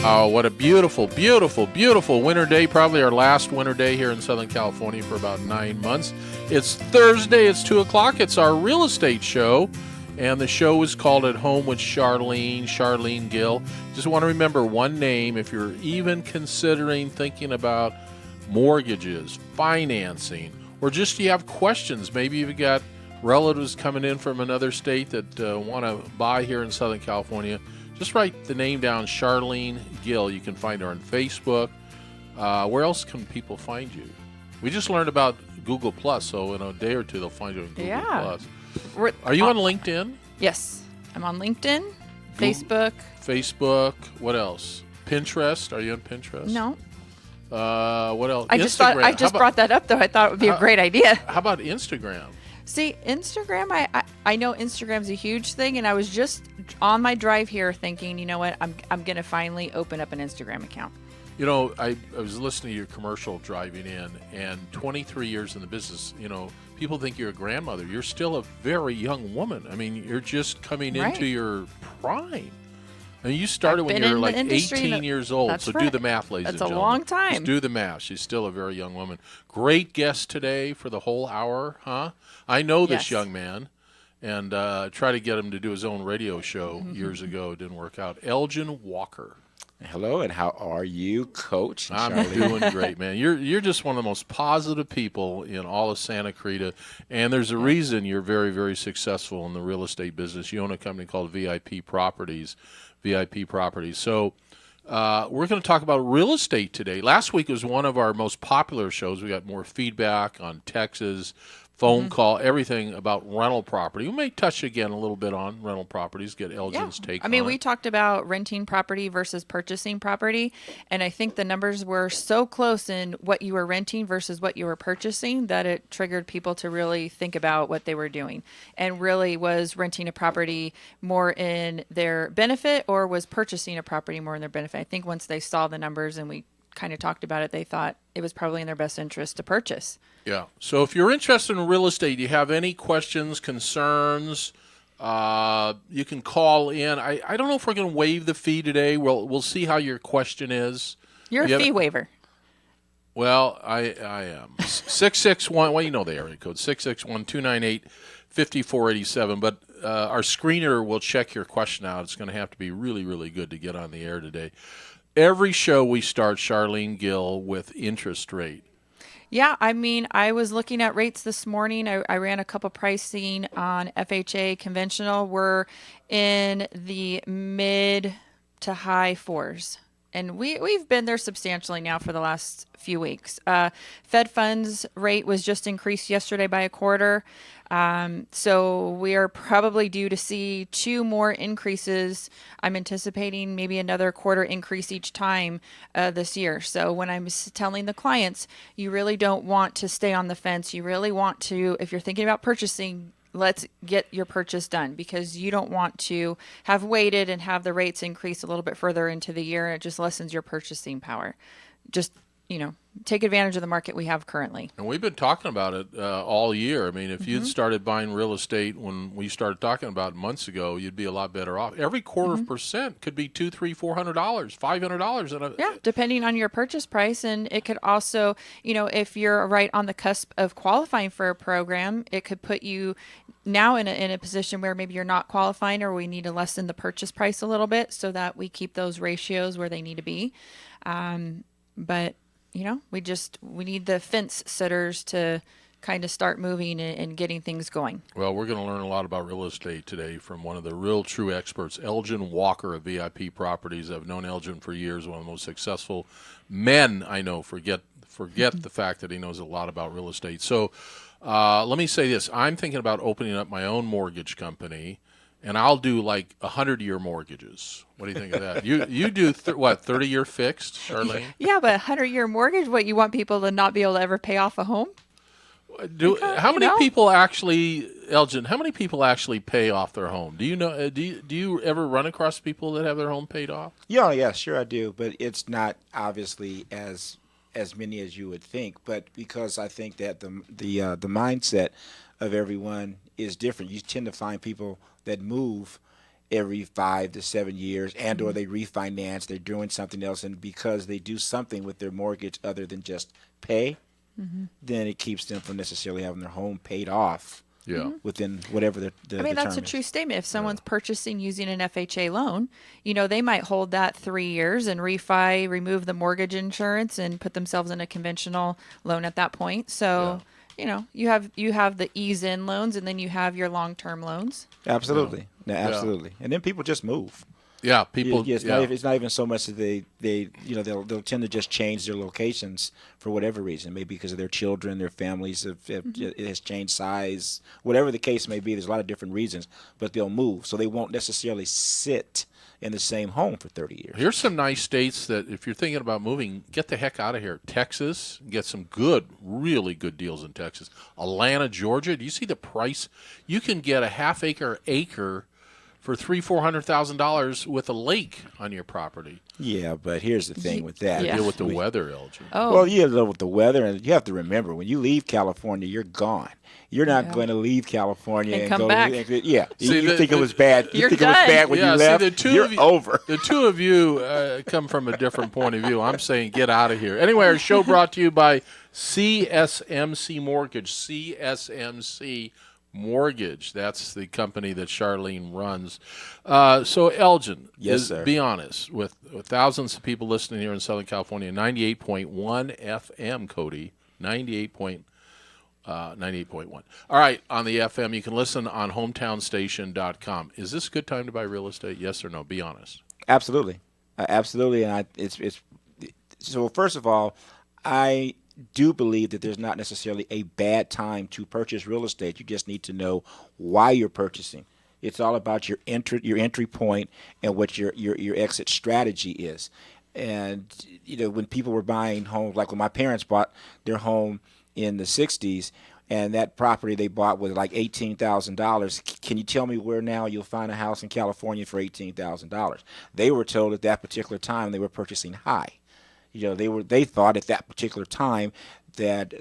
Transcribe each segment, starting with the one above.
Oh, what a beautiful, beautiful, beautiful winter day. Probably our last winter day here in Southern California for about 9 months. It's Thursday. It's 2 o'clock. It's our real estate show. And the show is called At Home with Charlene Gill. Just want to remember one name if you're even considering thinking about mortgages, financing, or just you have questions. Maybe you've got relatives coming in from another state that want to buy here in Southern California. Just write the name down, Charlene Gill. You can find her on Facebook. Where else can people find you? We just learned about Google Plus, so in a day or two they'll find you on Google Plus. Are you on LinkedIn? Yes, I'm on LinkedIn, Facebook. Facebook. What else? Pinterest. Are you on Pinterest? No. What else? I just brought that up though. I thought it would be a great idea. How about Instagram? See, Instagram, I know Instagram's a huge thing, and I was just on my drive here thinking, you know what, I'm going to finally open up an Instagram account. You know, I was listening to your commercial driving in, and 23 years in the business, you know, people think you're a grandmother. You're still a very young woman. I mean, you're just coming into your prime. I mean, you started when you were like 18 years old, so do the math, ladies and gentlemen. That's a long time. Just do the math. She's still a very young woman. Great guest today for the whole hour, huh? I know this young man, and tried to get him to do his own radio show years ago. It didn't work out. Elgin Walker. Hello, and how are you, Coach? I'm doing great, man. You're just one of the most positive people in all of Santa Clarita, and there's a reason you're very, very successful in the real estate business. You own a company called VIP Properties. So we're going to talk about real estate today. Last week was one of our most popular shows. We got more feedback on Texas, phone call, everything about rental property. We may touch again a little bit on rental properties, get Elgin's take on it. I mean, we talked about renting property versus purchasing property, and I think the numbers were so close in what you were renting versus what you were purchasing that it triggered people to really think about what they were doing. And really, was renting a property more in their benefit, or was purchasing a property more in their benefit? I think once they saw the numbers and we kind of talked about it, they thought it was probably in their best interest to purchase. Yeah. So if you're interested in real estate, you have any questions, concerns, you can call in. I don't know if we're going to waive the fee today. We'll see how your question is. You're a fee waiver. Well, I am. 661, well, you know the area code, 661-298-5487. But our screener will check your question out. It's going to have to be really, really good to get on the air today. Every show we start, Charlene Gill, with interest rate. Yeah, I mean, I was looking at rates this morning. I ran a couple pricing on FHA conventional. We're in the mid to high fours. And we've been there substantially now for the last few weeks. Fed funds rate was just increased yesterday by a quarter. So we are probably due to see 2 more increases. I'm anticipating maybe another quarter increase each time this year. So when I'm telling the clients, you really don't want to stay on the fence. You really want to, if you're thinking about purchasing, let's get your purchase done, because you don't want to have waited and have the rates increase a little bit further into the year. It just lessens your purchasing power. Just, take advantage of the market we have currently. And we've been talking about it all year. I mean, if you'd started buying real estate when we started talking about it months ago, you'd be a lot better off. Every quarter of percent could be $200, $300, $400, $500. Yeah, depending on your purchase price. And it could also, if you're right on the cusp of qualifying for a program, it could put you now in a position where maybe you're not qualifying, or we need to lessen the purchase price a little bit so that we keep those ratios where they need to be. But we need the fence sitters to kind of start moving and getting things going. Well, we're going to learn a lot about real estate today from one of the real true experts, Elgin Walker of VIP Properties. I've known Elgin for years, one of the most successful men I know. Forget the fact that he knows a lot about real estate. So let me say this. I'm thinking about opening up my own mortgage company, and I'll do like 100-year mortgages. What do you think of that? You do 30-year fixed, Charlene? Yeah, but 100-year mortgage, what, you want people to not be able to ever pay off a home? How many people actually, Elgin, how many people actually pay off their home? Do you know? Do you ever run across people that have their home paid off? Yeah, sure I do, but it's not obviously as many as you would think. But because I think that the mindset of everyone is different. You tend to find people that move every 5 to 7 years, and or they refinance, they're doing something else, and because they do something with their mortgage other than just pay, then it keeps them from necessarily having their home paid off Yeah. within whatever the I mean, that's a term true is. statement. If someone's purchasing using an FHA loan, they might hold that 3 years and refi, remove the mortgage insurance, and put themselves in a conventional loan at that point. So, you have the ease-in loans, and then you have your long-term loans. Absolutely. No, Yeah. absolutely. And then people just move. Yeah. People. It's yeah. not even so much that they'll tend to just change their locations for whatever reason, maybe because of their children, their families, it has changed size, whatever the case may be. There's a lot of different reasons, but they'll move, so they won't necessarily sit in the same home for 30 years. Here's some nice states that if you're thinking about moving, get the heck out of here. Texas, get some really good deals in Texas. Atlanta, Georgia. Do you see the price? You can get a half acre for $300,000-$400,000 with a lake on your property. Yeah, but here's the thing with that. Yeah. Deal with the weather, Elgin. Oh, Well, you deal with the weather, and you have to remember when you leave California, you're gone. You're not going to leave California And and come go. back. Yeah, See, you think it was bad. You You're think it was done. bad when you left. See, the two You're of you, over. The two of you come from a different point of view. I'm saying get out of here. Anyway, our show brought to you by CSMC Mortgage. CSMC Mortgage. That's the company that Charlene runs. So, Elgin, Yes, sir. Be honest, with thousands of people listening here in Southern California, 98.1 FM, Cody, 98.1. All right, on the FM, you can listen on hometownstation.com. Is this a good time to buy real estate? Yes or no? Be honest. Absolutely, absolutely. And it's so. First of all, I do believe that there's not necessarily a bad time to purchase real estate. You just need to know why you're purchasing. It's all about your entry point and what your exit strategy is. And when people were buying homes, like when my parents bought their home in the 60s, and that property they bought was like $18,000. Can you tell me where now you'll find a house in California for $18,000? They were told at that particular time they were purchasing high. They thought at that particular time that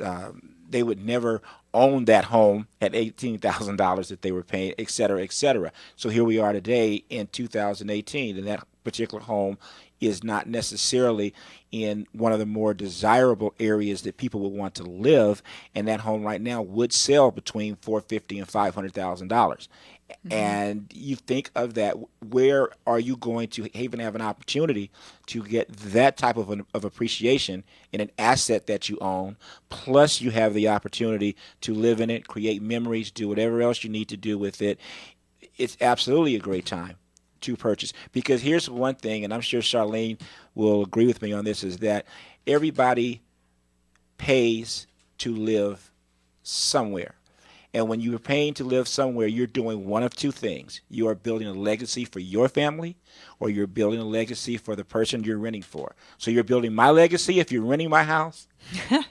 they would never own that home at $18,000 that they were paying, et cetera, et cetera. So here we are today in 2018, and that particular home is not necessarily in one of the more desirable areas that people would want to live, and that home right now would sell between $450,000 and $500,000. And you think of that, where are you going to even have an opportunity to get that type of appreciation in an asset that you own, plus you have the opportunity to live in it, create memories, do whatever else you need to do with it. It's absolutely a great time to purchase. Because here's one thing, and I'm sure Charlene will agree with me on this, is that everybody pays to live somewhere. And when you're paying to live somewhere, you're doing one of two things. You are building a legacy for your family, or you're building a legacy for the person you're renting for. So you're building my legacy if you're renting my house, right?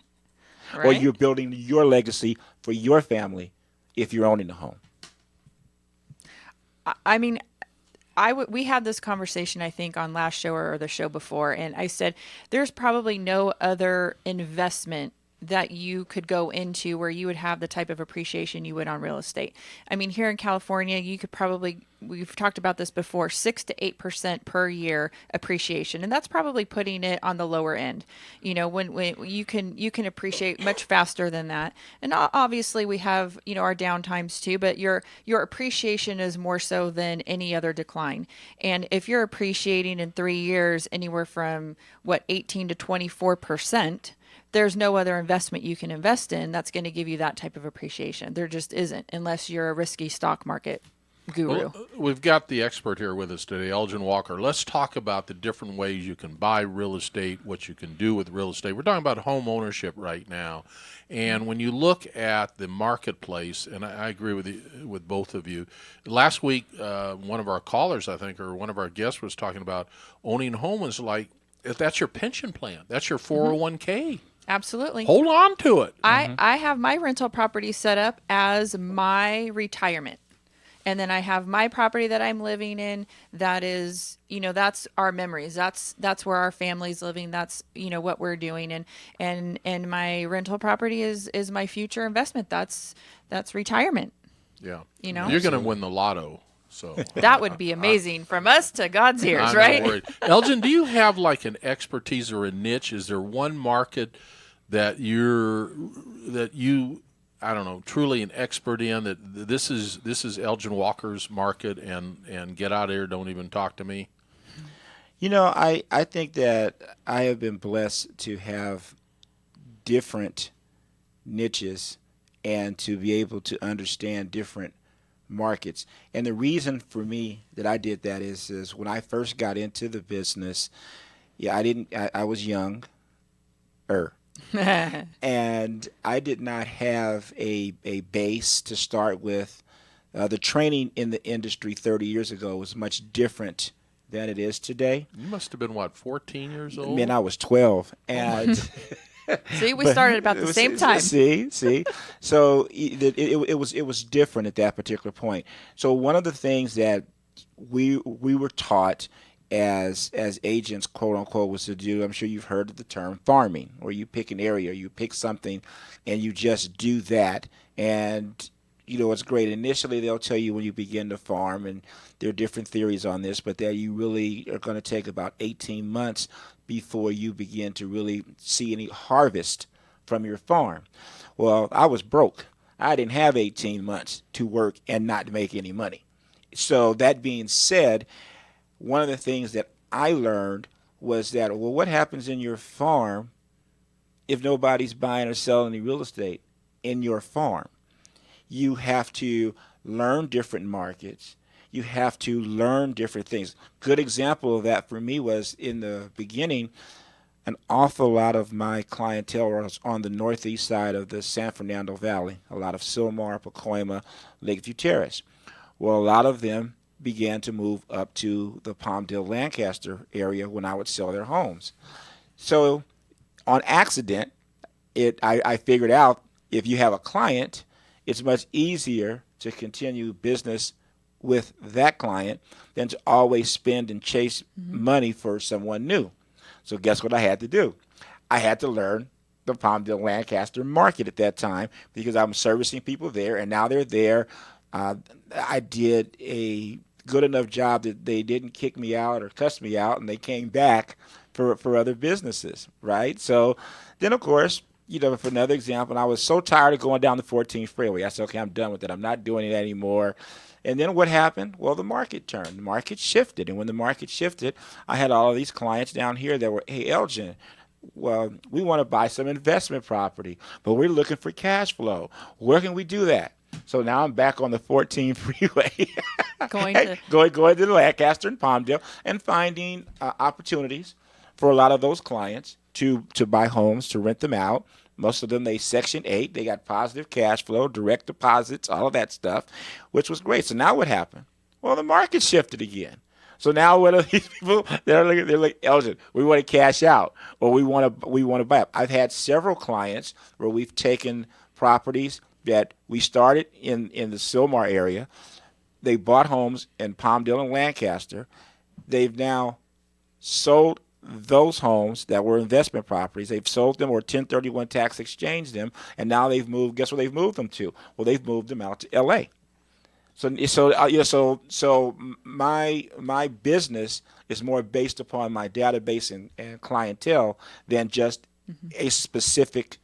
or you're building your legacy for your family if you're owning the home. I mean, we had this conversation, I think, on last show or the show before, and I said there's probably no other investment that you could go into where you would have the type of appreciation you would on real estate. I mean, here in California, you could probably, we've talked about this before, 6 to 8% per year appreciation. And that's probably putting it on the lower end. When you can appreciate much faster than that. And obviously we have, our downtimes too, but your appreciation is more so than any other decline. And if you're appreciating in 3 years anywhere from 18 to 24%, there's no other investment you can invest in that's going to give you that type of appreciation. There just isn't, unless you're a risky stock market guru. Well, we've got the expert here with us today, Elgin Walker. Let's talk about the different ways you can buy real estate, what you can do with real estate. We're talking about home ownership right now. And when you look at the marketplace, and I agree with both of you, last week one of our callers, I think, or one of our guests was talking about owning a home is like, if that's your pension plan, that's your 401k. Absolutely. Hold on to it. I have my rental property set up as my retirement. And then I have my property that I'm living in. That is, that's our memories. That's where our family's living. That's, what we're doing. And my rental property is my future investment. That's retirement. Yeah. You're going to win the lotto So That would be amazing from us to God's ears, I'm right? not worried. Elgin, do you have like an expertise or a niche? Is there one market that you I don't know, truly an expert in, that this is Elgin Walker's market, and get out of here, don't even talk to me? I think that I have been blessed to have different niches and to be able to understand different markets. And the reason for me that I did that is when I first got into the business, I was young, and I did not have a base to start with. The training in the industry 30 years ago was much different than it is today. You must have been, what, 14 years old? Man, I was 12, and See, we started about the same time. See. So it was different at that particular point. So one of the things that we were taught as agents, quote unquote, was to do. I'm sure you've heard of the term farming, where you pick an area, you pick something, and you just do that. And it's great. Initially, they'll tell you when you begin to farm, and there are different theories on this, but that you really are going to take about 18 months before you begin to really see any harvest from your farm. Well, I was broke. I didn't have 18 months to work and not make any money. So that being said, one of the things that I learned was that, well, what happens in your farm if nobody's buying or selling any real estate in your farm? You have to learn different markets. You have to learn different things. Good example of that for me was in the beginning, an awful lot of my clientele was on the northeast side of the San Fernando Valley, a lot of Sylmar, Pacoima, Lakeview Terrace. Well, a lot of them began to move up to the Palmdale, Lancaster area when I would sell their homes. So on accident, I figured out if you have a client, it's much easier to continue business with that client than to always spend and chase money for someone new. So guess what I had to do? I had to learn the Palmdale, Lancaster market at that time because I'm servicing people there, and now they're there. I did a good enough job that they didn't kick me out or cuss me out, and they came back for other businesses, right? So then, of course, for another example, I was so tired of going down the 14th freeway. I said, okay, I'm done with it. I'm not doing it anymore. And then what happened? Well, the market turned. The market shifted. And when the market shifted, I had all of these clients down here that were, hey, Elgin, well, we want to buy some investment property, but we're looking for cash flow. Where can we do that? So now I'm back on the 14 freeway, going to the Lancaster and Palmdale and finding opportunities for a lot of those clients to buy homes, to rent them out. Most of them, they Section 8. They got positive cash flow, direct deposits, all of that stuff, which was great. So now what happened? Well, the market shifted again. So now what are these people? They're like, Elgin, we want to cash out, or we want to buy up. I've had several clients where we've taken properties that we started in the Sylmar area. They bought homes in Palmdale and Lancaster. They've now sold those homes that were investment properties. They've sold them or 1031 tax exchanged them, and now they've moved. Guess where they've moved them to? Well, they've moved them out to L.A. So my business is more based upon my database and clientele than just a specific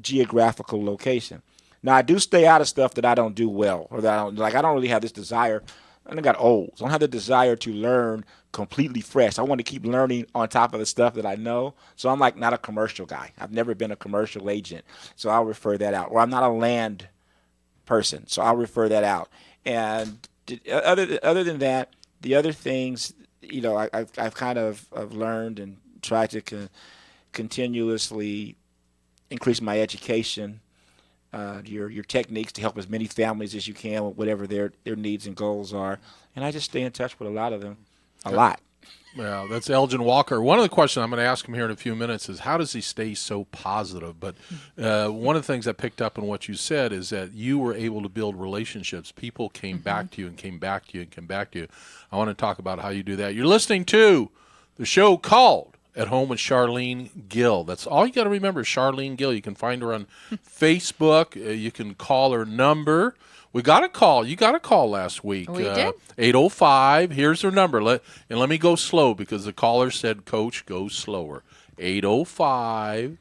geographical location. Now, I do stay out of stuff that I don't do well, or that I don't really have this desire. I got old. So I don't have the desire to learn completely fresh. I want to keep learning on top of the stuff that I know. So I'm like not a commercial guy. I've never been a commercial agent. So I'll refer that out. Or I'm not a land person. So I'll refer that out. And other than that, the other things, I've kind of learned and tried to continuously increase my education, your techniques to help as many families as you can with whatever their needs and goals are. And I just stay in touch with a lot of them, a lot. Well, that's Elgin Walker. One of the questions I'm going to ask him here in a few minutes is how does he stay so positive? But one of the things I picked up in what you said is that you were able to build relationships. People came back to you and came back to you and came back to you. I want to talk about how you do that. You're listening to the show called At Home with Charlene Gill. That's all you got to remember, Charlene Gill. You can find her on Facebook. You can call her number, We got a call. You got a call last week. We did. 805. Here's their number. Let me go slow because the caller said, Coach, go slower. 805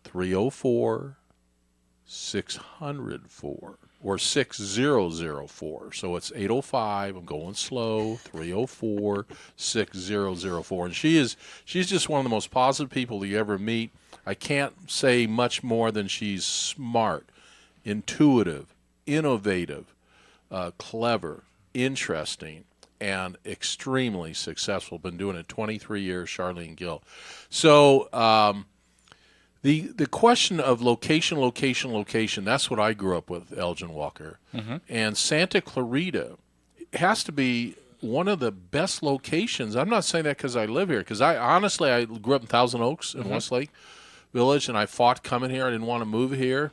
304 604 or 6004. So it's 805. I'm going slow. 304 6004. And she's just one of the most positive people you ever meet. I can't say much more than she's smart, intuitive, innovative, clever, interesting, and extremely successful. Been doing it 23 years, Charlene Gill. So the question of location, that's what I grew up with, Elgin Walker. Mm-hmm. And Santa Clarita has to be one of the best locations. I'm not saying that because I live here, because I grew up in Thousand Oaks in Westlake Village, and I fought coming here. I didn't want to move here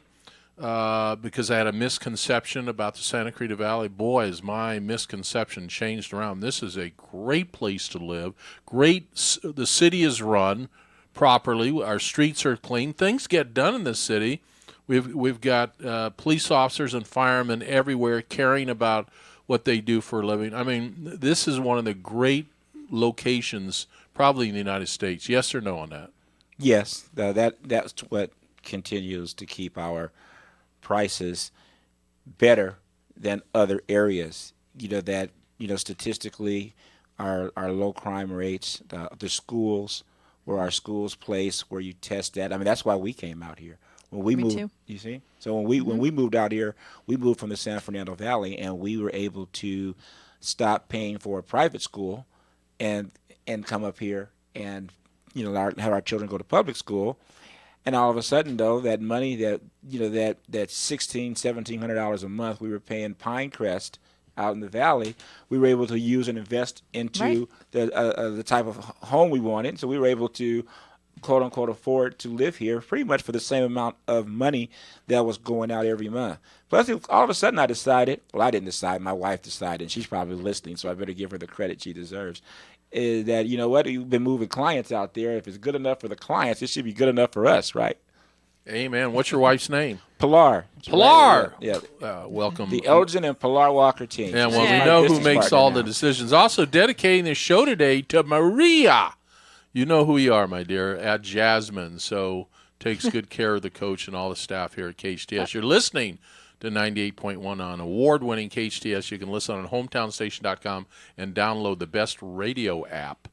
because I had a misconception about the Santa Clarita Valley. Boy, has my misconception changed around. This is a great place to live. The city is run properly. Our streets are clean. Things get done in this city. We've got police officers and firemen everywhere caring about what they do for a living. I mean, this is one of the great locations probably in the United States. Yes or no on that? Yes, that's what continues to keep our prices better than other areas. Statistically, our low crime rates, the schools, where our schools place, where you test that. I mean, that's why we came out here. When we moved, too. You see? So when we moved out here, we moved from the San Fernando Valley, and we were able to stop paying for a private school and come up here and have our children go to public school. And all of a sudden, though, that money that $1,700 a month we were paying Pinecrest out in the valley, we were able to use and invest into the type of home we wanted. So we were able to, quote unquote, afford to live here pretty much for the same amount of money that was going out every month. Plus, all of a sudden I decided, well, I didn't decide, my wife decided, and she's probably listening, so I better give her the credit she deserves, is that, you know what, you've been moving clients out there. If it's good enough for the clients, it should be good enough for us, right? Amen. What's your wife's name? Pilar. Pilar. Yeah. Welcome. The Elgin and Pilar Walker team. And well, we know who makes all the decisions. Also dedicating the show today to Maria. You know who you are, my dear, at Jasmine. So takes good care of the coach and all the staff here at KHTS. You're listening to 98.1 on award-winning KHTS. You can listen on hometownstation.com and download the best radio app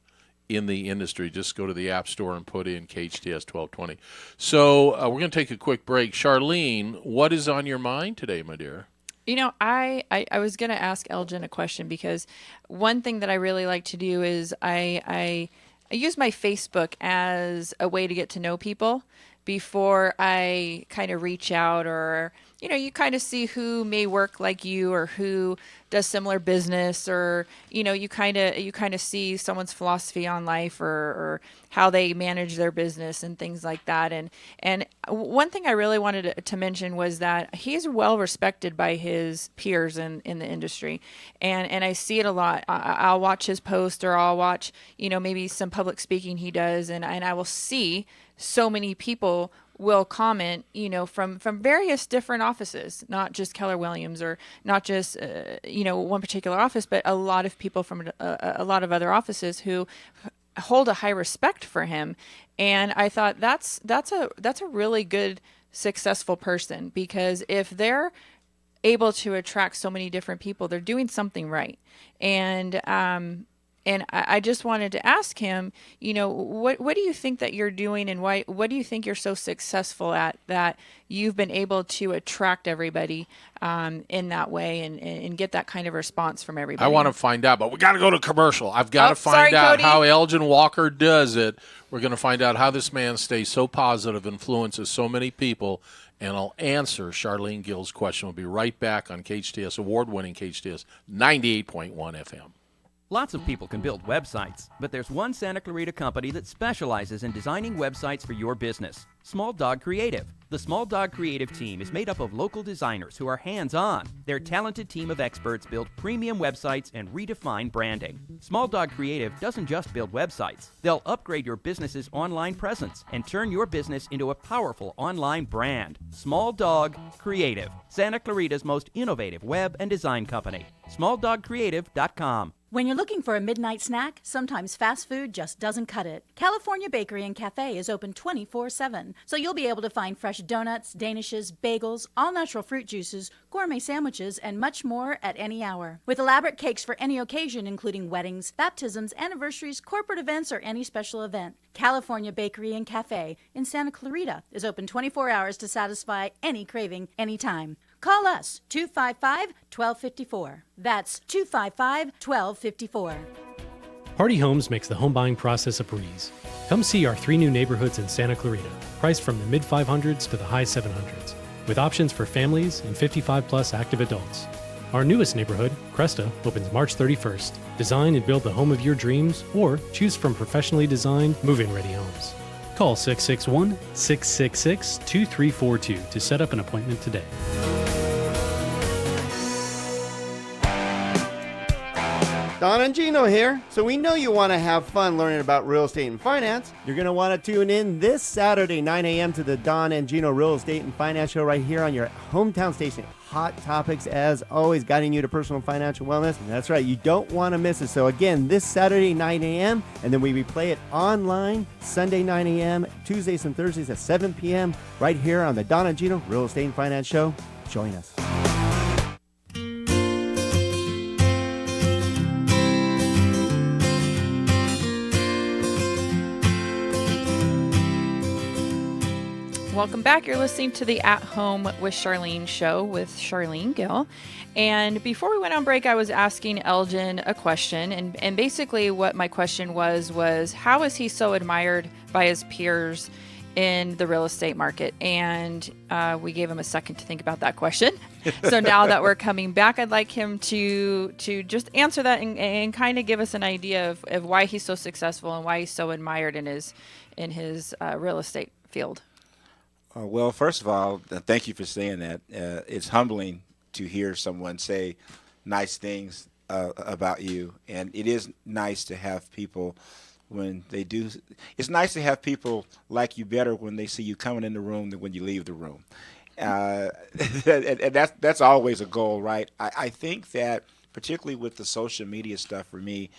in the industry. Just go to the App Store and put in KHTS 1220. So we're going to take a quick break. Charlene, what is on your mind today, my dear? You know, I was going to ask Elgin a question, because one thing that I really like to do is I use my Facebook as a way to get to know people before I kind of reach out, or, you know, you kind of see who may work like you or who does similar business, or, you know, you kind of see someone's philosophy on life, or how they manage their business and things like that. And one thing I really wanted to mention was that he's well respected by his peers in the industry. And I see it a lot. I'll watch his post, or I'll watch, you know, maybe some public speaking he does. And I will see so many people will comment, you know, from various different offices, not just Keller Williams, or not just, you know, one particular office, but a lot of people from a lot of other offices who hold a high respect for him. And I thought that's a really good, successful person, because if they're able to attract so many different people, they're doing something right. And I just wanted to ask him, you know, what do you think that you're doing, and what do you think you're so successful at, that you've been able to attract everybody in that way, and get that kind of response from everybody? I want to find out, but we got to go to commercial. I've got to find out Cody. how Elgin Walker does it. We're going to find out how this man stays so positive, influences so many people, and I'll answer Charlene Gill's question. We'll be right back on KHTS, award-winning KHTS 98.1 FM. Lots of people can build websites, but there's one Santa Clarita company that specializes in designing websites for your business. Small Dog Creative. The Small Dog Creative team is made up of local designers who are hands-on. Their talented team of experts build premium websites and redefine branding. Small Dog Creative doesn't just build websites. They'll upgrade your business's online presence and turn your business into a powerful online brand. Small Dog Creative, Santa Clarita's most innovative web and design company. SmallDogCreative.com. When you're looking for a midnight snack, sometimes fast food just doesn't cut it. California Bakery and Cafe is open 24/7, so you'll be able to find fresh donuts, danishes, bagels, all-natural fruit juices, gourmet sandwiches, and much more at any hour. With elaborate cakes for any occasion, including weddings, baptisms, anniversaries, corporate events, or any special event. California Bakery and Cafe in Santa Clarita is open 24 hours to satisfy any craving, anytime. Call us, 255-1254. That's 255-1254. Party Homes makes the home buying process a breeze. Come see our 3 new neighborhoods in Santa Clarita, priced from the mid-500s to the high 700s, with options for families and 55-plus active adults. Our newest neighborhood, Cresta, opens March 31st. Design and build the home of your dreams, or choose from professionally designed, move-in-ready homes. Call 661-666-2342 to set up an appointment today. Don and Gino here. So we know you want to have fun learning about real estate and finance. You're going to want to tune in this Saturday, 9 a.m. to the Don and Gino Real Estate and Finance Show right here on your hometown station. Hot topics, as always, guiding you to personal and financial wellness. And that's right, you don't want to miss it. So again, this Saturday, 9 a.m., and then we replay it online Sunday, 9 a.m., Tuesdays and Thursdays at 7 p.m. right here on the Don and Gino Real Estate and Finance Show. Join us. Welcome back. You're listening to the At Home with Charlene show with Charlene Gill. And before we went on break, I was asking Elgin a question. And basically what my question was how is he so admired by his peers in the real estate market? And we gave him a second to think about that question. So now that we're coming back, I'd like him to just answer that and kind of give us an idea of why he's so successful and why he's so admired in his real estate field. Well, first of all, thank you for saying that. It's humbling to hear someone say nice things about you, and it is nice to have people when they do. It's nice to have people like you better when they see you coming in the room than when you leave the room. And that's always a goal, right? I think that particularly with the social media stuff for me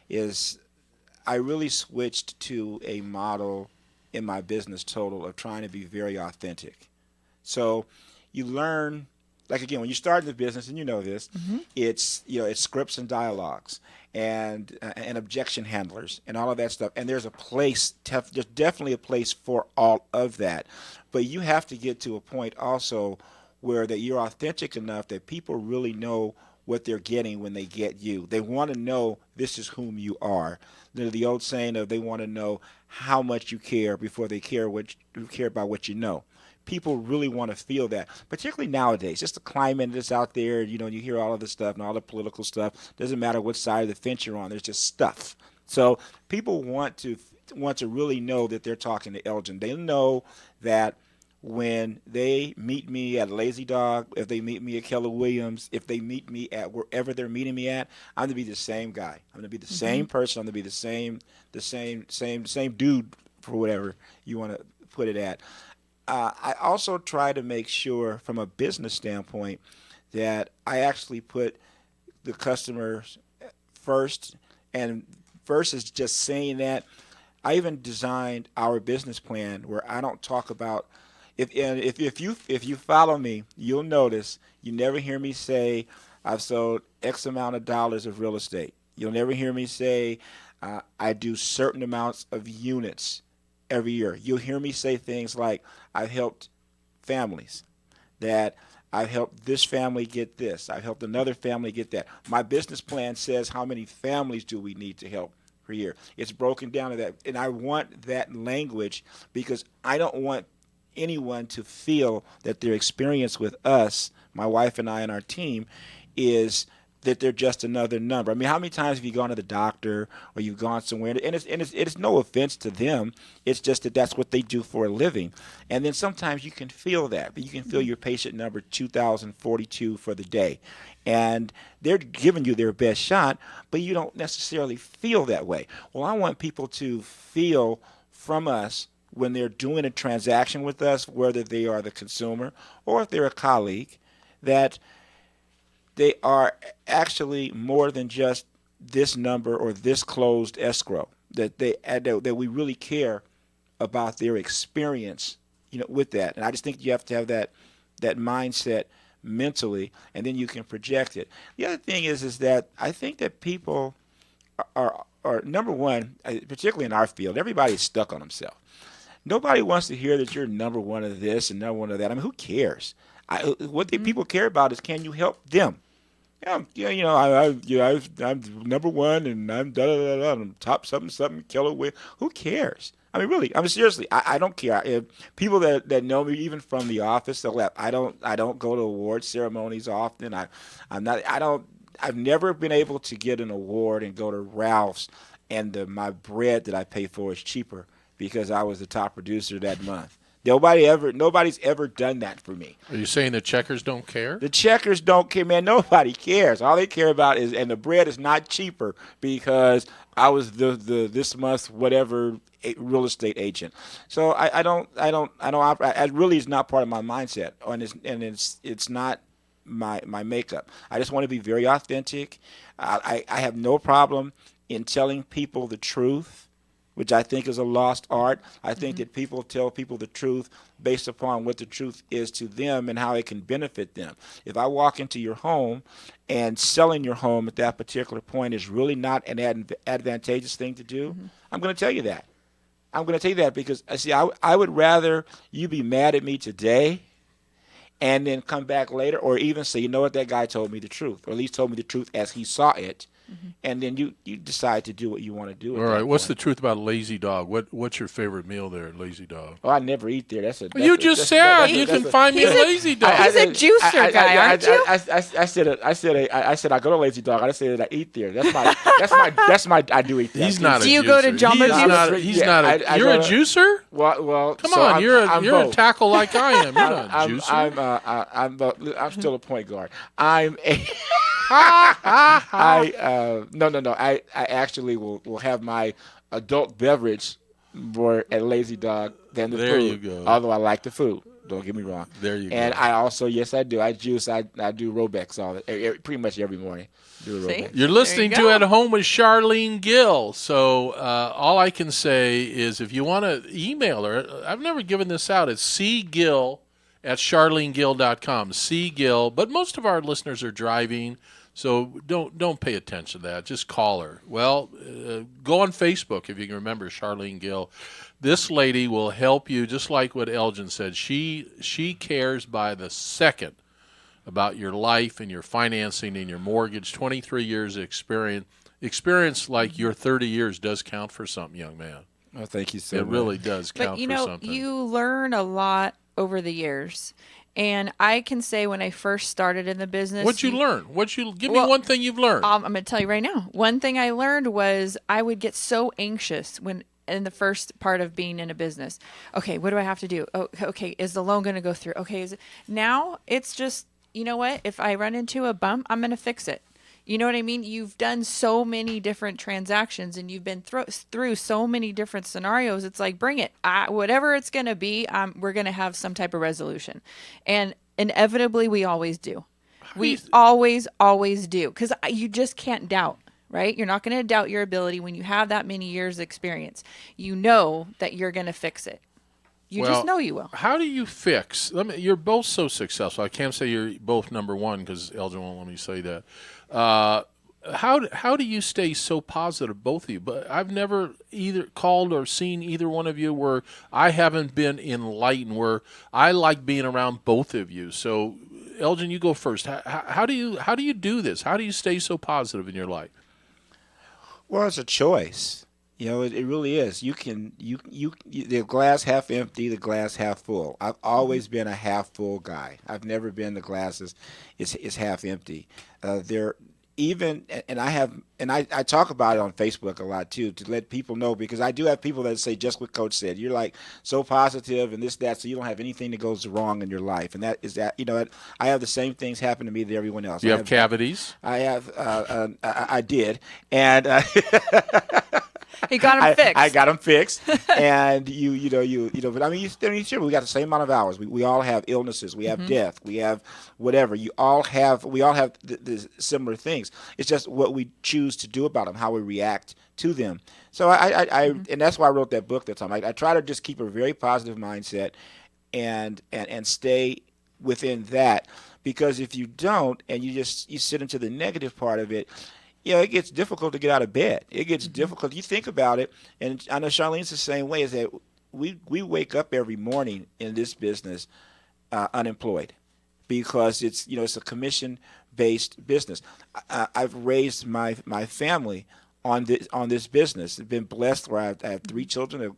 is I really switched to a model in my business total of trying to be very authentic. So you learn, like again, when you start in the business, and you know this, it's scripts and dialogues and objection handlers and all of that stuff. And there's there's definitely a place for all of that. But you have to get to a point also where that you're authentic enough that people really know what they're getting when they get you. They want to know this is whom you are. The old saying of they want to know how much you care before they care about what you know. People really want to feel that, particularly nowadays. Just the climate that's out there, you hear all of this stuff and all the political stuff. Doesn't matter what side of the fence you're on. There's just stuff. So people want to really know that they're talking to Elgin. They know that when they meet me at Lazy Dog, if they meet me at Keller Williams, if they meet me at wherever they're meeting me at, I'm going to be the same guy. I'm going to be the same person. I'm going to be the same dude, for whatever you want to put it at. I also try to make sure from a business standpoint that I actually put the customers first, and versus just saying that, I even designed our business plan where I don't talk about. If you follow me, you'll notice you never hear me say I've sold X amount of dollars of real estate. You'll never hear me say I do certain amounts of units every year. You'll hear me say things like I've helped families, that I've helped this family get this. I've helped another family get that. My business plan says how many families do we need to help per year. It's broken down to that. And I want that language because I don't want anyone to feel that their experience with us, my wife and I and our team, is that they're just another number. I mean, how many times have you gone to the doctor or you've gone somewhere, and it's no offense to them. It's just that that's what they do for a living. And then sometimes you can feel that. But you can feel your patient number 2042 for the day. And they're giving you their best shot, but you don't necessarily feel that way. Well, I want people to feel from us when they're doing a transaction with us, whether they are the consumer or if they're a colleague, that they are actually more than just this number or this closed escrow. That we really care about their experience, with that. And I just think you have to have that mindset mentally, and then you can project it. The other thing is that I think that people are number one, particularly in our field, everybody's stuck on themselves. Nobody wants to hear that you're number one of this and number one of that. I mean, who cares? What people care about is, can you help them? I'm number one, and I'm I'm top something killer with. Who cares? I mean, really. I mean, seriously. I don't care. If people that know me, even from the office, they'll laugh. I don't go to award ceremonies often. I've never been able to get an award and go to Ralph's, and my bread that I pay for is cheaper because I was the top producer that month. Nobody's ever done that for me. Are you saying the checkers don't care? The checkers don't care, man. Nobody cares. All they care about is, and the bread is not cheaper because I was the this month's whatever real estate agent. So I really is not part of my mindset, and it's not my makeup. I just want to be very authentic. I have no problem in telling people the truth, which I think is a lost art. I think that people tell people the truth based upon what the truth is to them and how it can benefit them. If I walk into your home and selling your home at that particular point is really not an advantageous thing to do, I'm going to tell you that. I'm going to tell you that because, I would rather you be mad at me today and then come back later, or even say, you know what, that guy told me the truth, or at least told me the truth as he saw it. And then you decide to do what you want to do. All right. What's the truth about Lazy Dog? What's your favorite meal there at Lazy Dog? Oh, I never eat there. You just said you can find me a Lazy Dog. He's a juicer guy, aren't you? I said I go to Lazy Dog. I said that I eat there. That's my. I do eat there. He's not. Do you go to Jumbo Juice? He's not. You're a juicer. Well. Come on, you're a tackle like I am. You're not a juicer. I'm still a point guard. I'm a. No. I actually will have my adult beverage more at Lazy Dog than the food. There you go. Although I like the food. Don't get me wrong. There you go. And I also, yes, I do. I juice. I do Robex pretty much every morning. You're listening to At Home with Charlene Gill. So all I can say is, if you want to email her, I've never given this out. It's cgill@charlenegill.com. cgill. But most of our listeners are driving. So don't pay attention to that. Just call her. Well, go on Facebook if you can remember Charlene Gill. This lady will help you, just like what Elgin said. She cares by the second about your life and your financing and your mortgage. 23 years of experience like your 30 years does count for something, young man. Oh, thank you so much. It really does count for something. You learn a lot over the years. And I can say when I first started in the business. What'd you learn? Give me one thing you've learned. I'm going to tell you right now. One thing I learned was I would get so anxious when in the first part of being in a business. Okay, what do I have to do? Oh, okay, is the loan going to go through? Okay, now it's just, you know what? If I run into a bump, I'm going to fix it. You know what I mean? You've done so many different transactions and you've been through so many different scenarios. It's like, bring it. Whatever it's going to be, we're going to have some type of resolution. And inevitably, we always do. We always do. Because you just can't doubt, right? You're not going to doubt your ability when you have that many years experience. You know that you're going to fix it. You just know you will. How do you fix? You're both so successful. I can't say you're both number one because Elgin won't let me say that. How do you stay so positive, both of you? But I've never either called or seen either one of you where I haven't been enlightened, where I like being around both of you. So, Elgin, you go first. How do you do this? How do you stay so positive in your life? Well, it's a choice. It really is. You the glass half empty, the glass half full. I've always been a half full guy. I've never been the glass is half empty. even, and I talk about it on Facebook a lot too, to let people know, because I do have people that say just what Coach said. You're like so positive and this, that, so you don't have anything that goes wrong in your life. And that is that, I have the same things happen to me that everyone else. You have cavities? I have, I did. And, He got them fixed. I got them fixed, and but I mean, sure, we got the same amount of hours. We all have illnesses. We have death. We have whatever. We all have the similar things. It's just what we choose to do about them, how we react to them. So and that's why I wrote that book that time. I try to just keep a very positive mindset, and stay within that, because if you don't, and you sit into the negative part of it, it gets difficult to get out of bed. It gets difficult. You think about it, and I know Charlene's the same way, is that we wake up every morning in this business unemployed, because it's a commission-based business. I've raised my family on this business. I've been blessed where I have 3 children.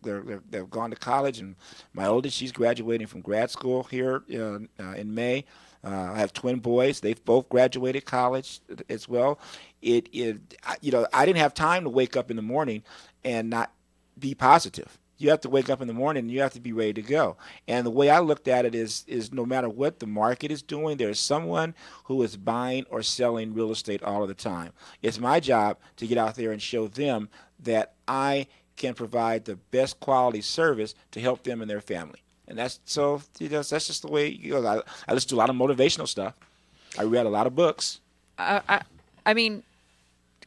They've gone to college, and my oldest, she's graduating from grad school here in May. I have twin boys. They've both graduated college as well. I didn't have time to wake up in the morning and not be positive. You have to wake up in the morning and you have to be ready to go. And the way I looked at it is no matter what the market is doing, there's someone who is buying or selling real estate all of the time. It's my job to get out there and show them that I can provide the best quality service to help them and their family. And that's just the way it goes. I listen to a lot of motivational stuff. I read a lot of books. I mean,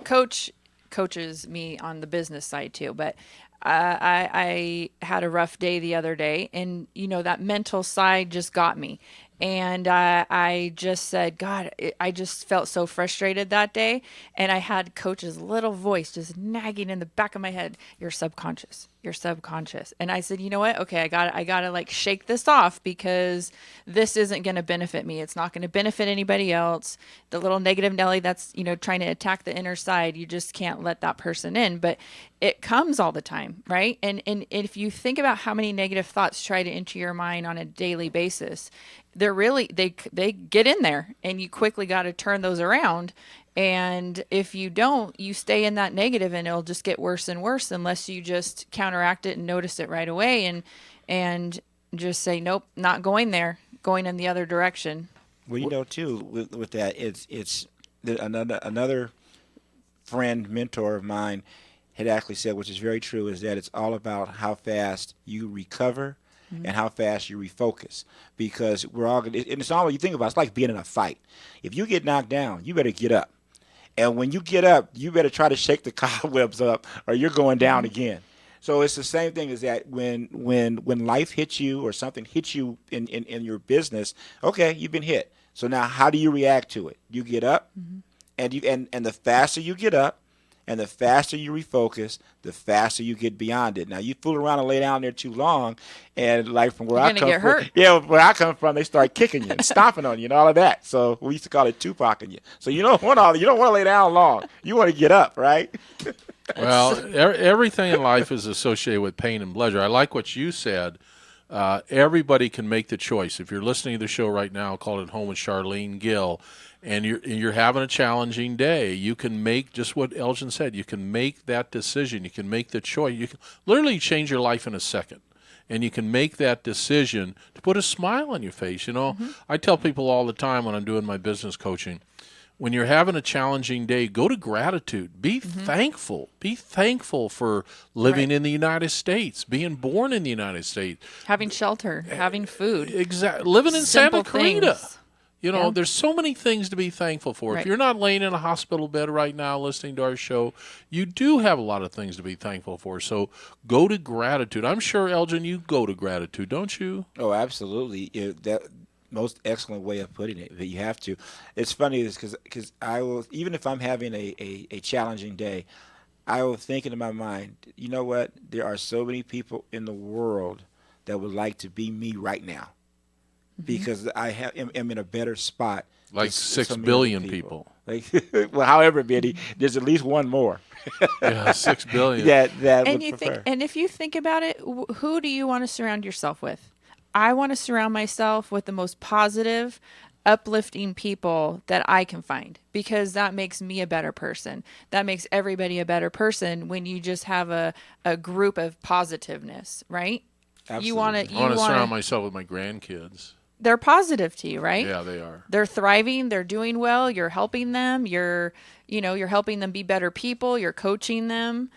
Coach coaches me on the business side too, but I had a rough day the other day, and that mental side just got me. And I just said, God, I just felt so frustrated that day. And I had Coach's little voice just nagging in the back of my head, you're subconscious. You're subconscious. And I said, you know what? Okay, I got to like shake this off, because this isn't going to benefit me. It's not going to benefit anybody else. The little negative Nelly that's, trying to attack the inner side, you just can't let that person in. But it comes all the time, right? And if you think about how many negative thoughts try to enter your mind on a daily basis, they're really, they get in there, and you quickly got to turn those around. And if you don't, you stay in that negative, and it'll just get worse and worse unless you just counteract it and notice it right away, and just say, nope, not going there, going in the other direction. Well, too, with that, it's another friend, mentor of mine had actually said, which is very true, is that it's all about how fast you recover and how fast you refocus, because we're all, and it's all you think about. It's like being in a fight. If you get knocked down, you better get up. And when you get up, you better try to shake the cobwebs up, or you're going down again. So it's the same thing as that when life hits you, or something hits you in your business, okay, you've been hit. So now how do you react to it? You get up, and the faster you get up, and the faster you refocus, the faster you get beyond it. Now, you fool around and lay down there too long, and like from where I come from, they start kicking you and stomping on you and all of that. So we used to call it Tupac-ing you. So you don't want to lay down long. You want to get up, right? Well, everything in life is associated with pain and pleasure. I like what you said. Everybody can make the choice. If you're listening to the show right now, call it Home with Charlene Gill, and you're having a challenging day, you can make just what Elgin said. You can make that decision. You can make the choice. You can literally change your life in a second, and you can make that decision to put a smile on your face. I tell people all the time when I'm doing my business coaching, when you're having a challenging day, go to gratitude. Be thankful. Be thankful for living in the United States, being born in the United States. Having shelter, having food. Exactly. Living in Simple Santa Clarita. things. There's so many things to be thankful for. Right. If you're not laying in a hospital bed right now listening to our show, you do have a lot of things to be thankful for. So go to gratitude. I'm sure, Elgin, you go to gratitude, don't you? Oh, absolutely. That most excellent way of putting it, that you have to. It's funny because I will, even if I'm having a challenging day, I will think in my mind, you know what? There are so many people in the world that would like to be me right now, because I am in a better spot. Like 6 billion people. Like, well, however many, there's at least one more. Yeah, 6 billion. that And would you prefer. think, and if you think about it, who do you want to surround yourself with? I want to surround myself with the most positive, uplifting people that I can find, because that makes me a better person. That makes everybody a better person when you just have a group of positiveness, right? Absolutely. You want I want to surround myself with my grandkids. They're positive to you, right? Yeah, they are. They're thriving, they're doing well, you're helping them, you're helping them be better people, you're coaching them.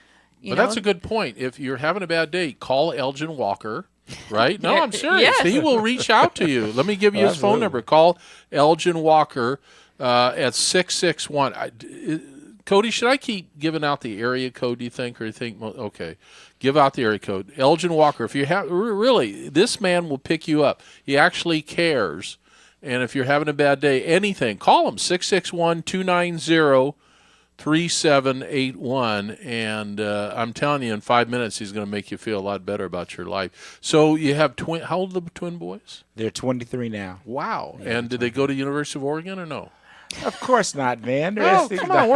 But that's a good point. If you're having a bad day, call Elgin Walker, right? No, I'm serious. Yes. He will reach out to you. Let me give you his phone number. Call Elgin Walker at 661. Cody, should I keep giving out the area code, do you think? Or you think, okay, give out the area code. Elgin Walker, if you have, really, this man will pick you up. He actually cares. And if you're having a bad day, anything, call him, 661-290-3781. And I'm telling you, in 5 minutes, he's going to make you feel a lot better about your life. So you have how old are the twin boys? They're 23 now. Wow. Yeah, and did they go to University of Oregon or no? Of course not, man. They're Oh, SC. come on.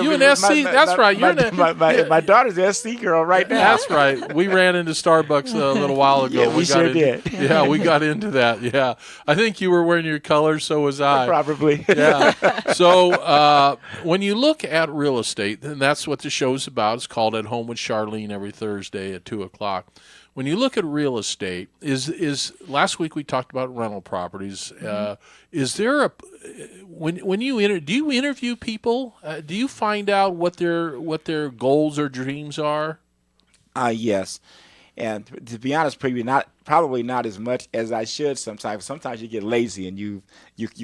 You an SC? That's right. My daughter's an SC girl right now. That's right. We ran into Starbucks a little while ago. Yeah, we sure did. Yeah, we got into that. Yeah. I think you were wearing your colors, so was I. Probably. Yeah. So when you look at real estate, and that's what the show's about. It's called At Home with Charlene every Thursday at 2 o'clock. When you look at real estate, is last week we talked about rental properties. Is there when you do you interview people? Do you find out what their goals or dreams are? Yes, and to be honest, probably not as much as I should. Sometimes you get lazy and you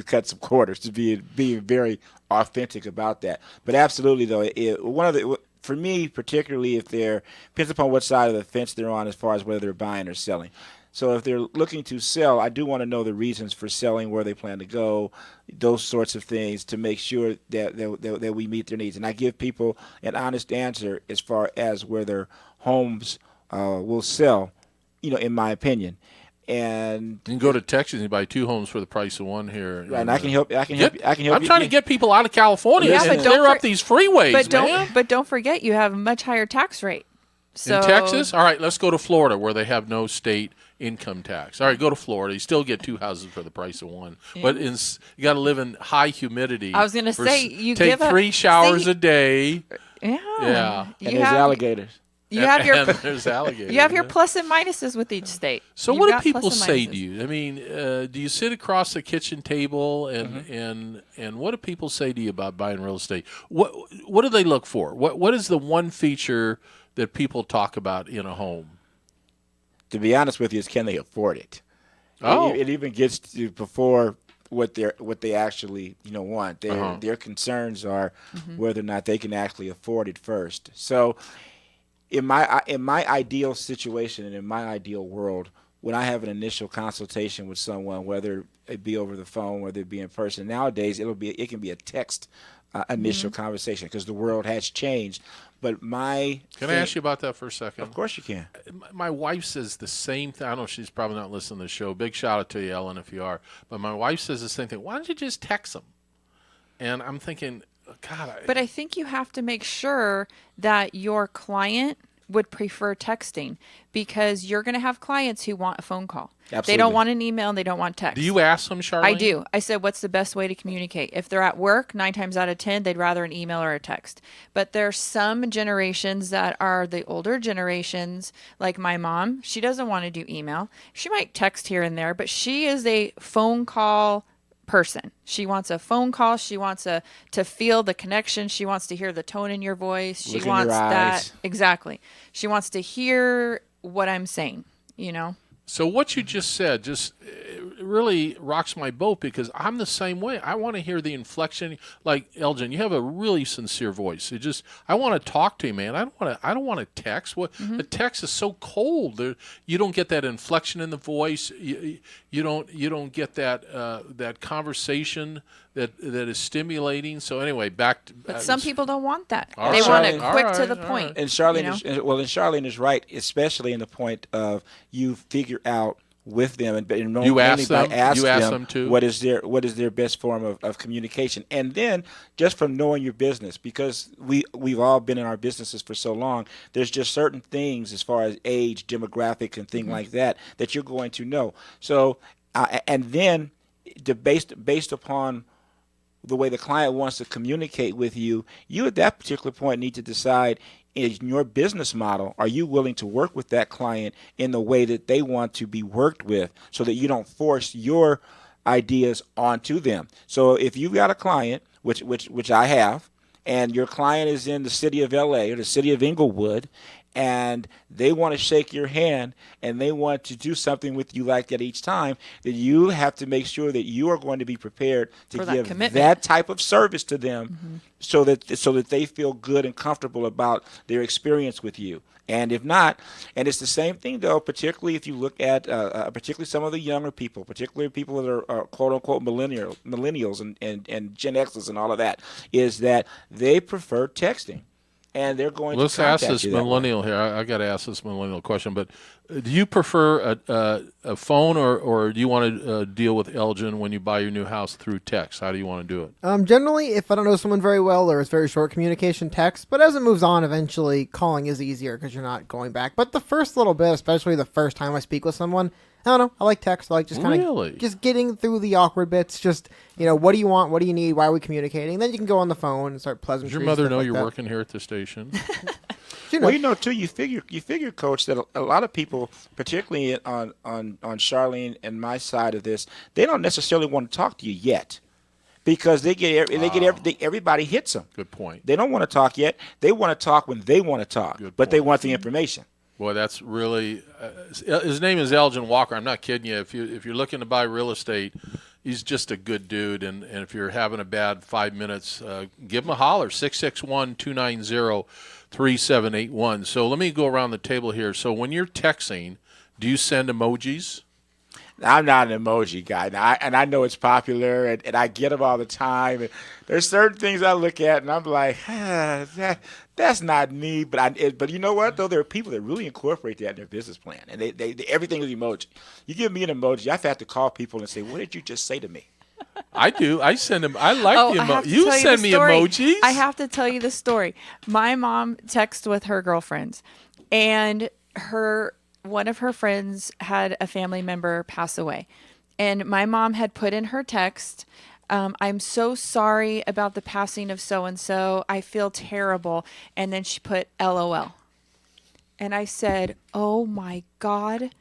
cut some corners to be very authentic about that. But absolutely though, for me, particularly if depends upon what side of the fence they're on as far as whether they're buying or selling. So if they're looking to sell, I do want to know the reasons for selling, where they plan to go, those sorts of things to make sure that we meet their needs. And I give people an honest answer as far as where their homes will sell, in my opinion. And you can go to Texas and buy 2 homes for the price of one here. Right, and I can help. I'm trying to get people out of California and clear up these freeways, man. But don't forget, you have a much higher tax rate. So, in Texas? All right, let's go to Florida where they have no state income tax. All right, go to Florida. You still get 2 houses for the price of one. Yeah. But you got to live in high humidity. I was going to say, you take 3 showers a day. Yeah. And there's alligators. There's alligators. You have your plus and minuses with each state. So what do people say to you? I mean, do you sit across the kitchen table and what do people say to you about buying real estate? What do they look for? What is the one feature that people talk about in a home? To be honest with you, is can they afford it? Oh, it even gets to before what they actually want. Their concerns are whether or not they can actually afford it first. So. In my ideal situation and in my ideal world, when I have an initial consultation with someone, whether it be over the phone, whether it be in person, nowadays it can be a text initial conversation because the world has changed. But can I ask you about that for a second? Of course you can. My wife says the same thing. I know she's probably not listening to the show. Big shout out to you, Ellen, if you are. But my wife says the same thing. Why don't you just text them? And I'm thinking, God. But I think you have to make sure that your client would prefer texting because you're going to have clients who want a phone call. Absolutely. They don't want an email and they don't want text. Do you ask them, Charlene? I do. I said, what's the best way to communicate? If they're at work, 9 times out of 10, they'd rather an email or a text. But there's some generations that are the older generations, like my mom. She doesn't want to do email. She might text here and there, but she is a phone call person. She wants a phone call. She wants to feel the connection. She wants to hear the tone in your voice. She wants that. Exactly. She wants to hear what I'm saying, So what you just said really rocks my boat because I'm the same way. I want to hear the inflection. Like Elgin, you have a really sincere voice. I want to talk to you, man. I don't want to text. A text is so cold. You don't get that inflection in the voice. You don't get that conversation that is stimulating. So anyway, But some people don't want that. All they right. want it quick All to the right. point. And Charlene is right, especially in the point of you figure out with them and you ask them. You ask them too. what is their best form of communication, and then just from knowing your business, because we've all been in our businesses for so long, there's just certain things as far as age, demographic, and things like that you're going to know. So and then based upon the way the client wants to communicate with you, you at that particular point need to decide, in your business model, are you willing to work with that client in the way that they want to be worked with, so that you don't force your ideas onto them. So if you've got a client, which I have, and your client is in the city of LA or the city of Inglewood, and they want to shake your hand and they want to do something with you like that each time, then you have to make sure that you are going to be prepared to give that type of service to them, so that they feel good and comfortable about their experience with you. And if not, and it's the same thing though, particularly if you look at particularly some of the younger people, particularly people that are quote unquote millennials and Gen X's and all of that, is that they prefer texting. And they're going Let's to contact ask this you that millennial way. here. I got to ask this millennial question, but do you prefer a phone or do you want to deal with Elgin when you buy your new house through text? How do you want to do it? Generally, if I don't know someone very well or it's very short communication, text. But as it moves on, eventually calling is easier because you're not going back. But the first little bit, especially the first time I speak with someone, I don't know. I like text. I like just kind of just getting through the awkward bits. Just, what do you want? What do you need? Why are we communicating? Then you can go on the phone and start pleasantries. Does your mother know like you're that. working here at the station? Well, too, you figure, Coach, that a lot of people, particularly on Charlene and my side of this, they don't necessarily want to talk to you yet, because everybody hits them. Good point. They don't want to talk yet. They want to talk when they want to talk, but they want the information. Boy, that's really his name is Elgin Walker. I'm not kidding you. If you're looking to buy real estate, he's just a good dude. And if you're having a bad 5 minutes, give him a holler, 661-290-3781. So let me go around the table here. So when you're texting, do you send emojis? I'm not an emoji guy, and I know it's popular, and I get them all the time. And there's certain things I look at, and I'm like, that's not me. But you know what, though? There are people that really incorporate that in their business plan, and they everything is emoji. You give me an emoji, I have to call people and say, what did you just say to me? I do. I send them. I like the emoji. You tell send me the story. emojis? I have to tell you the story. My mom texts with her girlfriends, and one of her friends had a family member pass away. And my mom had put in her text, I'm so sorry about the passing of so-and-so. I feel terrible. And then she put LOL. And I said, oh my God,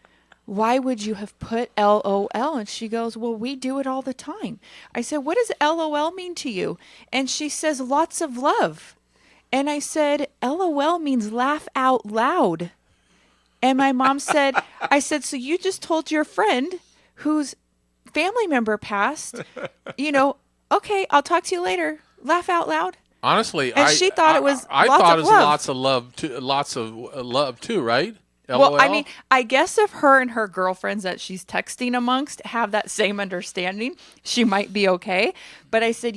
why would you have put LOL? And she goes, well, we do it all the time. I said, what does LOL mean to you? And she says, lots of love. And I said, LOL means laugh out loud. And my mom said, I said, so you just told your friend whose family member passed, okay, I'll talk to you later. Laugh out loud. Honestly, and she thought it was I lots thought of it was love. lots of love too, right? LOL? Well, I mean, I guess if her and her girlfriends that she's texting amongst have that same understanding, she might be okay. But I said,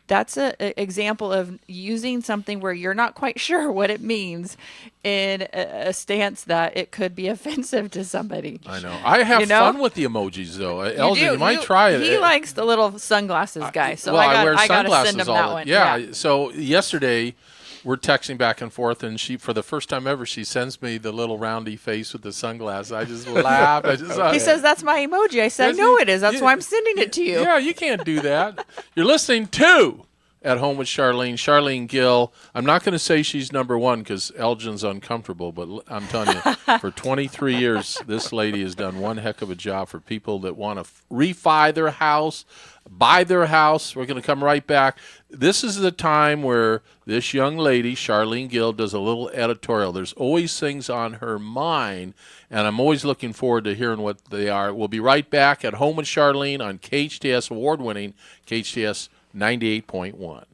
that's an example of using something where you're not quite sure what it means in a stance that it could be offensive to somebody. I know. I have fun with the emojis, though. Elgin, you might try it. He likes the little sunglasses guy, so I wear I got to sunglasses send him all that the one. Yeah. So yesterday, we're texting back and forth, and she, for the first time ever, she sends me the little roundy face with the sunglasses. I just laughed. He says, that's my emoji. I said, no, it is. That's why I'm sending it to you. Yeah, you can't do that. You're listening to At Home with Charlene Gill. I'm not going to say she's number one because Elgin's uncomfortable, but I'm telling you, for 23 years, this lady has done one heck of a job for people that want to refi their house, buy their house. We're going to come right back. This is the time where this young lady, Charlene Gill, does a little editorial. There's always things on her mind, and I'm always looking forward to hearing what they are. We'll be right back at Home with Charlene on KHTS award-winning KHTS 98.1.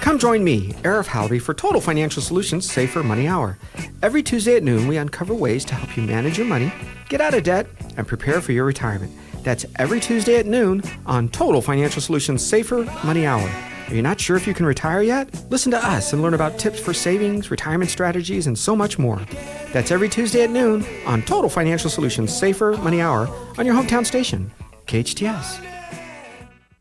Come join me, Arif Halby, for Total Financial Solutions Safer Money Hour. Every Tuesday at noon, we uncover ways to help you manage your money, get out of debt, and prepare for your retirement. That's every Tuesday at noon on Total Financial Solutions Safer Money Hour. Are you not sure if you can retire yet? Listen to us and learn about tips for savings, retirement strategies, and so much more. That's every Tuesday at noon on Total Financial Solutions Safer Money Hour on your hometown station, KHTS.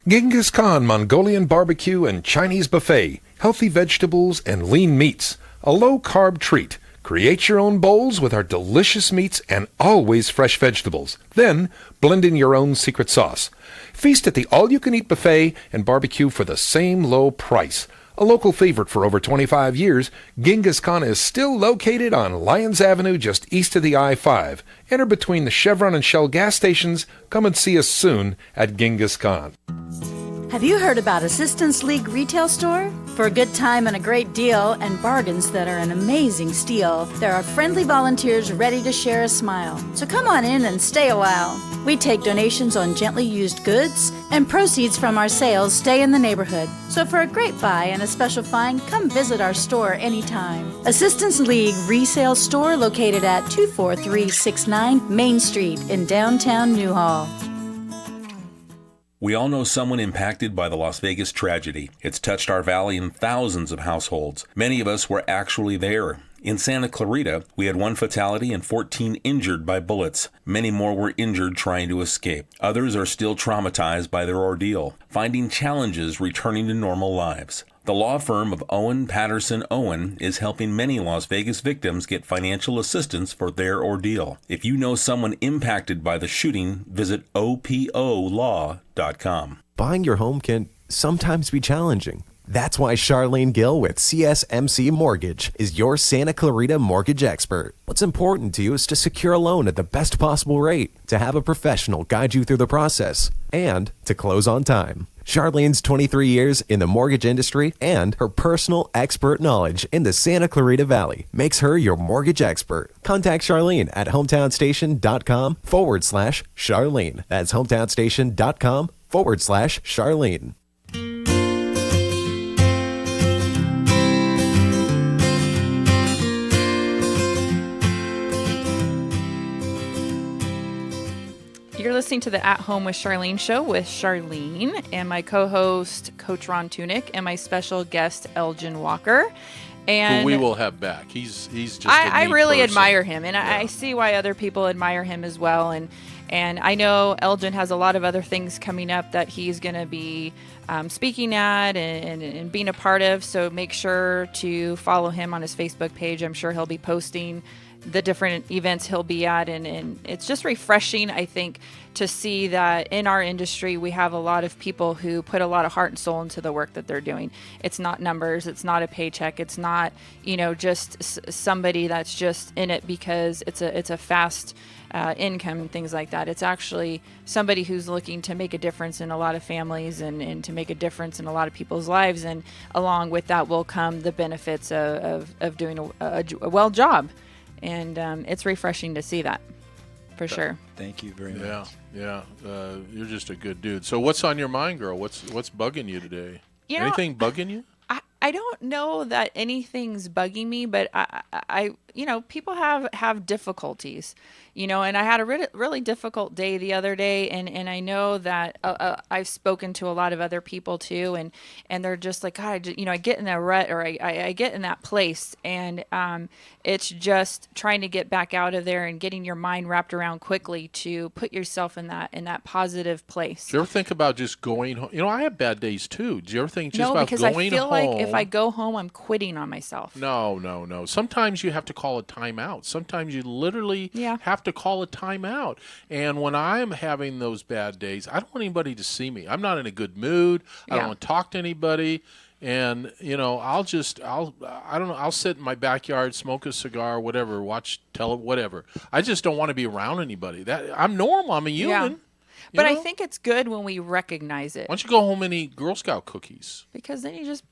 Genghis Khan Mongolian Barbecue and Chinese Buffet, healthy vegetables and lean meats, a low-carb treat. Create your own bowls with our delicious meats and always fresh vegetables. Then, blend in your own secret sauce. Feast at the all-you-can-eat buffet and barbecue for the same low price. A local favorite for over 25 years, Genghis Khan is still located on Lyons Avenue just east of the I-5. Enter between the Chevron and Shell gas stations. Come and see us soon at Genghis Khan. Have you heard about Assistance League Retail Store? For a good time and a great deal, and bargains that are an amazing steal, there are friendly volunteers ready to share a smile. So come on in and stay a while. We take donations on gently used goods, and proceeds from our sales stay in the neighborhood. So for a great buy and a special find, come visit our store anytime. Assistance League Resale Store located at 24369 Main Street in downtown Newhall. We all know someone impacted by the Las Vegas tragedy. It's touched our valley and thousands of households. Many of us were actually there. In Santa Clarita, we had 1 fatality and 14 injured by bullets. Many more were injured trying to escape. Others are still traumatized by their ordeal, finding challenges returning to normal lives. The law firm of Owen Patterson Owen is helping many Las Vegas victims get financial assistance for their ordeal. If you know someone impacted by the shooting, visit opolaw.com. Buying your home can sometimes be challenging. That's why Charlene Gill with CSMC Mortgage is your Santa Clarita mortgage expert. What's important to you is to secure a loan at the best possible rate, to have a professional guide you through the process, and to close on time. Charlene's 23 years in the mortgage industry and her personal expert knowledge in the Santa Clarita Valley makes her your mortgage expert. Contact Charlene at hometownstation.com/Charlene. That's hometownstation.com/Charlene. You're listening to the At Home with Charlene show with Charlene and my co-host, Coach Ron Tunick, and my special guest, Elgin Walker. And who we will have back. He's just I really person. admire him, and I see why other people admire him as well. And I know Elgin has a lot of other things coming up that he's going to be speaking at and being a part of. So make sure to follow him on his Facebook page. I'm sure he'll be posting the different events he'll be at, and it's just refreshing, I think, to see that in our industry we have a lot of people who put a lot of heart and soul into the work that they're doing. It's not numbers, it's not a paycheck, it's not just somebody that's just in it because it's a fast income and things like that. It's actually somebody who's looking to make a difference in a lot of families and to make a difference in a lot of people's lives, and along with that will come the benefits of doing a well job. And it's refreshing to see that, for sure. Thank you very much. Yeah. You're just a good dude. So what's on your mind, girl? What's bugging you today? Anything bugging you? I don't know that anything's bugging me, but I people have difficulties, and I had a really difficult day the other day, and I know that I've spoken to a lot of other people too, and they're just like, God, I get in that rut, or I get in that place, and it's just trying to get back out of there and getting your mind wrapped around quickly to put yourself in that positive place. Do you ever think about just going home? I have bad days too. Do you ever think just about going home? No, because I feel like if I go home, I'm quitting on myself. No. Sometimes you have to call a timeout. Sometimes you literally have to call a timeout. And when I'm having those bad days, I don't want anybody to see me. I'm not in a good mood. I don't want to talk to anybody. And, I'll sit in my backyard, smoke a cigar, whatever, watch whatever. I just don't want to be around anybody. I'm normal. I'm a human. Yeah. But I think it's good when we recognize it. Why don't you go home and eat Girl Scout cookies? Because then you just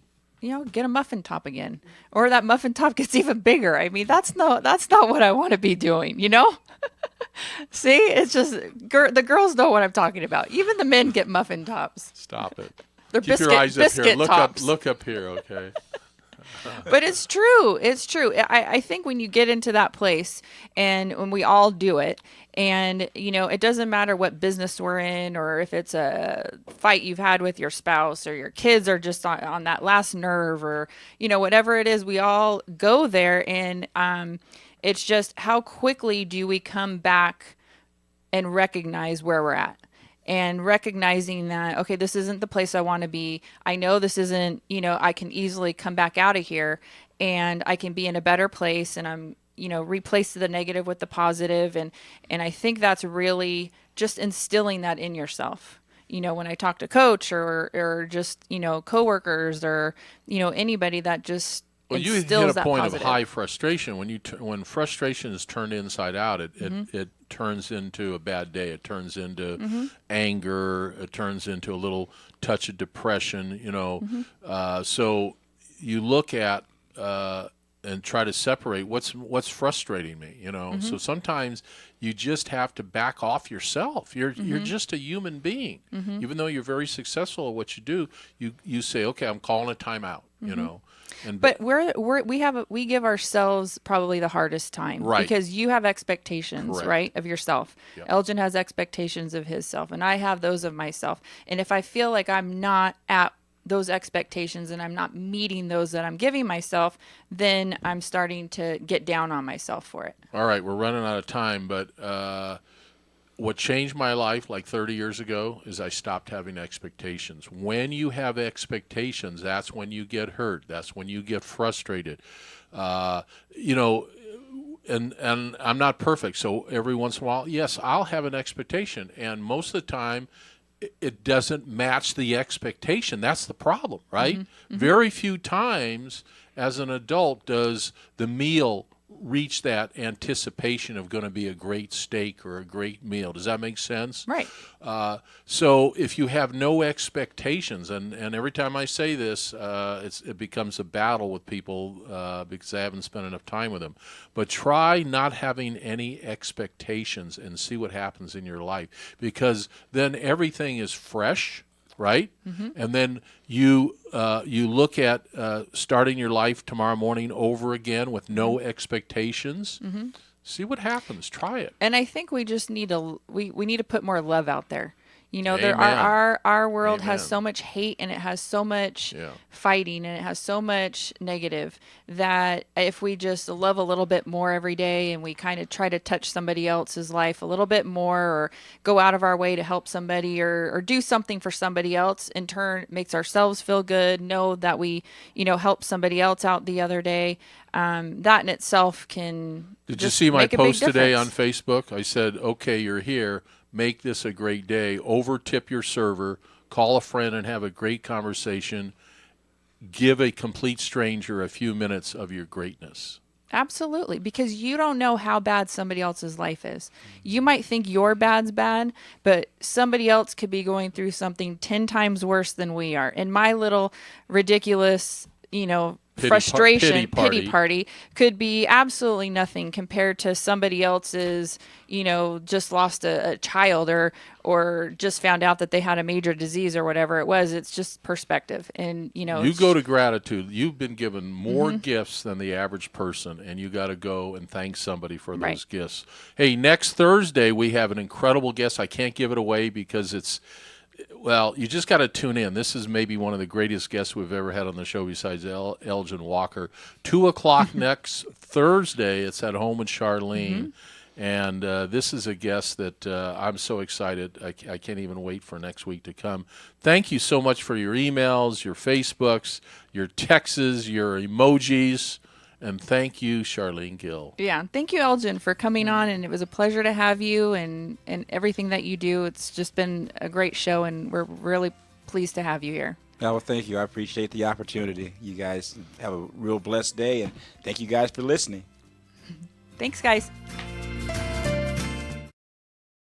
get a muffin top again, or that muffin top gets even bigger. I mean, that's not what I want to be doing, See, it's just the girls know what I'm talking about. Even the men get muffin tops. Stop it. They're Keep your eyes up here. Tops. Look up here, okay? But it's true. It's true. I think when you get into that place, and when we all do it, and it doesn't matter what business we're in, or if it's a fight you've had with your spouse, or your kids are just on that last nerve, or whatever it is, we all go there, and it's just how quickly do we come back and recognize where we're at. And recognizing that, okay, this isn't the place I want to be. I know this isn't, I can easily come back out of here, and I can be in a better place, and replace the negative with the positive. And I think that's really just instilling that in yourself. When I talk to coach or just, coworkers or, anybody that just you hit instills a that point positive. of high frustration. When frustration is turned inside out, it turns into a bad day. It turns into anger. It turns into a little touch of depression. So you look at and try to separate what's frustrating me. So sometimes you just have to back off yourself. You're just a human being. Even though you're very successful at what you do, you say, okay, I'm calling a timeout. But we give ourselves probably the hardest time, right? Because you have expectations, Correct. right, of yourself. Yep. Elgin has expectations of himself, and I have those of myself. And if I feel like I'm not at those expectations and I'm not meeting those that I'm giving myself, then I'm starting to get down on myself for it. All right, we're running out of time, but what changed my life like 30 years ago is I stopped having expectations. When you have expectations, that's when you get hurt. That's when you get frustrated. And I'm not perfect, so every once in a while, yes, I'll have an expectation, and most of the time it doesn't match the expectation. That's the problem, right? Very few times as an adult does the meal reach that anticipation of going to be a great steak or a great meal. Does that make sense? Right. So if you have no expectations, and every time I say this, it becomes a battle with people because I haven't spent enough time with them. But try not having any expectations and see what happens in your life, because then everything is fresh. Right? And then you look at starting your life tomorrow morning over again with no expectations. See what happens. Try it. And I think we just need we need to put more love out there. Amen. Our world Amen. has so much hate, and it has so much fighting, and it has so much negative, that if we just love a little bit more every day, and we kind of try to touch somebody else's life a little bit more, or go out of our way to help somebody, or do something for somebody else, in turn makes ourselves feel good, know that we helped somebody else out the other day. That in itself can Did you see my make a big post today on difference. Facebook? I said, okay, you're here. Make this a great day. Over tip your server. Call a friend and have a great conversation. Give a complete stranger a few minutes of your greatness. Absolutely, because you don't know how bad somebody else's life is. You might think your bad's bad, but somebody else could be going through something 10 times worse than we are. And my little ridiculous, frustration, pity party could be absolutely nothing compared to somebody else's, just lost a child or just found out that they had a major disease or whatever it was. It's just perspective. And, you go to gratitude. You've been given more gifts than the average person, and you got to go and thank somebody for those gifts. Hey, next Thursday we have an incredible guest. I can't give it away because well, you just got to tune in. This is maybe one of the greatest guests we've ever had on the show besides Elgin Walker. 2:00 next Thursday. It's at home with Charlene. And this is a guest that I'm so excited. I can't even wait for next week to come. Thank you so much for your emails, your Facebooks, your texts, your emojis. And thank you, Charlene Gill. Yeah, thank you, Elgin, for coming on, and it was a pleasure to have you and everything that you do. It's just been a great show, and we're really pleased to have you here. Well, thank you. I appreciate the opportunity. You guys have a real blessed day, and thank you guys for listening. Thanks, guys.